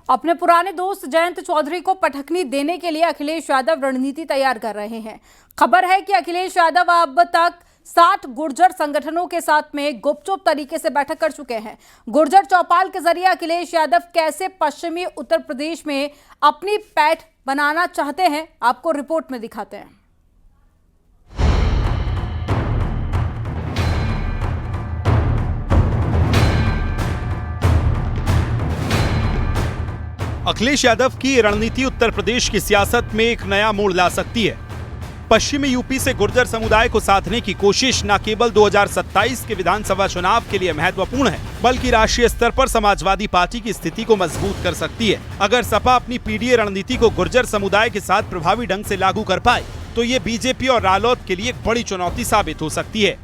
अपने पुराने दोस्त जयंत चौधरी को पटखनी देने के लिए अखिलेश यादव रणनीति तैयार कर रहे हैं। खबर है कि अखिलेश यादव अब तक 60 गुर्जर संगठनों के साथ में गुपचुप तरीके से बैठक कर चुके हैं। गुर्जर चौपाल के जरिए अखिलेश यादव कैसे पश्चिमी उत्तर प्रदेश में अपनी पैठ बनाना चाहते हैं, आपको रिपोर्ट में दिखाते हैं। अखिलेश यादव की रणनीति उत्तर प्रदेश की सियासत में एक नया मोड़ ला सकती है। पश्चिमी यूपी से गुर्जर समुदाय को साधने की कोशिश न केवल 2027 के विधानसभा चुनाव के लिए महत्वपूर्ण है, बल्कि राष्ट्रीय स्तर पर समाजवादी पार्टी की स्थिति को मजबूत कर सकती है। अगर सपा अपनी पीडीए रणनीति को गुर्जर समुदाय के साथ प्रभावी ढंग से लागू कर पाए तो ये बीजेपी और रालोद के लिए एक बड़ी चुनौती साबित हो सकती है।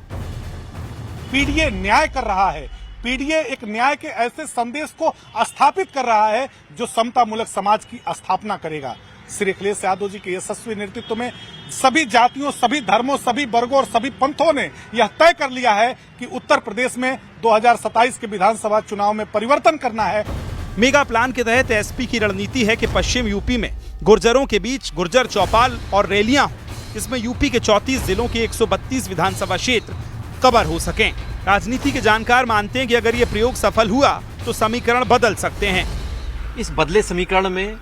पीडीए न्याय कर रहा है। पीडीए एक न्याय के ऐसे संदेश को स्थापित कर रहा है जो समतामूलक समाज की स्थापना करेगा। श्री अखिलेश यादव जी के यशस्वी नेतृत्व में सभी जातियों, सभी धर्मों, सभी वर्गों और सभी पंथों ने यह तय कर लिया है कि उत्तर प्रदेश में 2027 के विधानसभा चुनाव में परिवर्तन करना है। मेगा प्लान के तहत एसपी की रणनीति है कि पश्चिम यूपी में गुर्जरों के बीच गुर्जर चौपाल और रैलियां हों। इसमें यूपी के 34 जिलों के 132 विधानसभा क्षेत्र कवर हो सकें। राजनीति के जानकार मानते हैं कि अगर ये प्रयोग सफल हुआ तो समीकरण बदल सकते हैं। इस बदले समीकरण में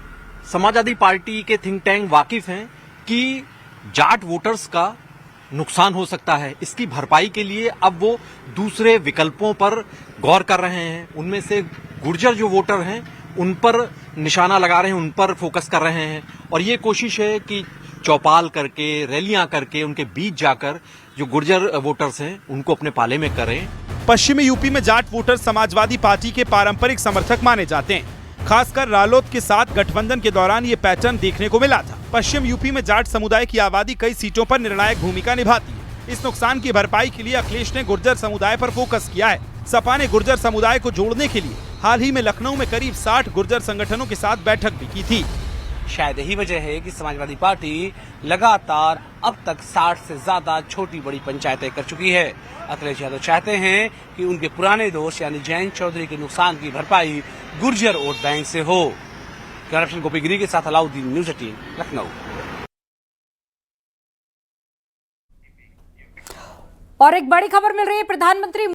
समाजवादी पार्टी के थिंक टैंक वाकिफ हैं कि जाट वोटर्स का नुकसान हो सकता है। इसकी भरपाई के लिए अब वो दूसरे विकल्पों पर गौर कर रहे हैं। उनमें से गुर्जर जो वोटर हैं उन पर निशाना लगा रहे हैं, उन पर फोकस कर रहे हैं और ये कोशिश है कि चौपाल करके, रैलियां करके उनके बीच जाकर जो गुर्जर वोटर्स हैं उनको अपने पाले में करें। पश्चिमी यूपी में जाट वोटर समाजवादी पार्टी के पारंपरिक समर्थक माने जाते हैं। खासकर रालोद के साथ गठबंधन के दौरान ये पैटर्न देखने को मिला था। पश्चिम यूपी में जाट समुदाय की आबादी कई सीटों पर निर्णायक भूमिका निभाती है। इस नुकसान की भरपाई के लिए अखिलेश ने गुर्जर समुदाय पर फोकस किया है। सपा ने गुर्जर समुदाय को जोड़ने के लिए हाल ही में लखनऊ में करीब 60 गुर्जर संगठनों के साथ बैठक भी की थी। शायद यही वजह है कि समाजवादी पार्टी लगातार अब तक 60 से ज्यादा छोटी बड़ी पंचायतें कर चुकी है। अखिलेश यादव चाहते हैं कि उनके पुराने दोस्त यानी जयंत चौधरी के नुकसान की भरपाई गुर्जर वोट बैंक से हो। करप्शन गोपी गिरी के साथ अलाउद्दीन, न्यूज़ 18 लखनऊ। और एक बड़ी खबर मिल रही है, प्रधानमंत्री